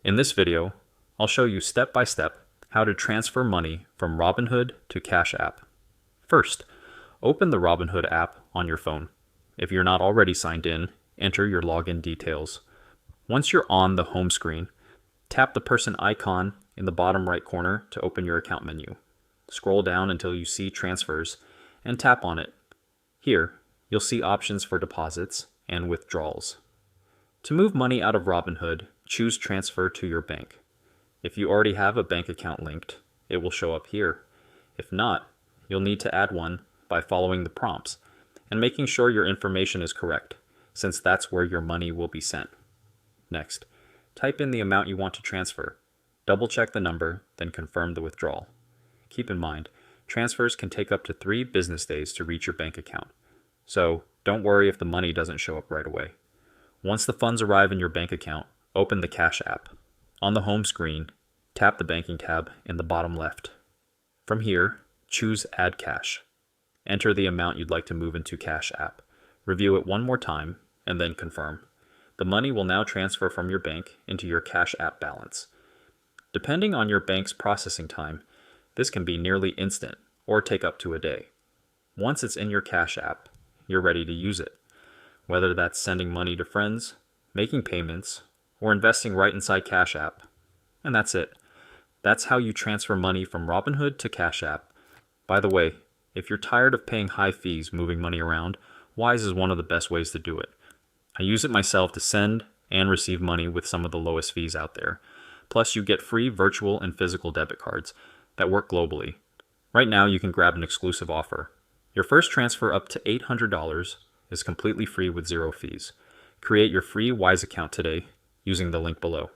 In this video, I'll show you step by step how to transfer money from Robinhood to Cash App. First, open the Robinhood app on your phone. If you're not already signed in, enter your login details. Once you're on the home screen, tap the person icon in the bottom right corner to open your account menu. Scroll down until you see Transfers and tap on it. Here, you'll see options for deposits and withdrawals. To move money out of Robinhood, choose Transfer to your bank. If you already have a bank account linked, it will show up here. If not, you'll need to add one by following the prompts and making sure your information is correct, since that's where your money will be sent. Next, type in the amount you want to transfer. Double-check the number, then confirm the withdrawal. Keep in mind, transfers can take up to 3 business days to reach your bank account, so don't worry if the money doesn't show up right away. Once the funds arrive in your bank account, open the Cash App. On the home screen, tap the Banking tab in the bottom left. From here, choose Add Cash. Enter the amount you'd like to move into Cash App. Review it one more time, and then confirm. The money will now transfer from your bank into your Cash App balance. Depending on your bank's processing time, this can be nearly instant or take up to a day. Once it's in your Cash App, you're ready to use it. Whether that's sending money to friends, making payments, or investing right inside Cash App. And that's it. That's how you transfer money from Robinhood to Cash App. By the way, if you're tired of paying high fees moving money around, Wise is one of the best ways to do it. I use it myself to send and receive money with some of the lowest fees out there. Plus, you get free virtual and physical debit cards that work globally. Right now, you can grab an exclusive offer. Your first transfer up to $800 is completely free with 0 fees. Create your free Wise account today using the link below.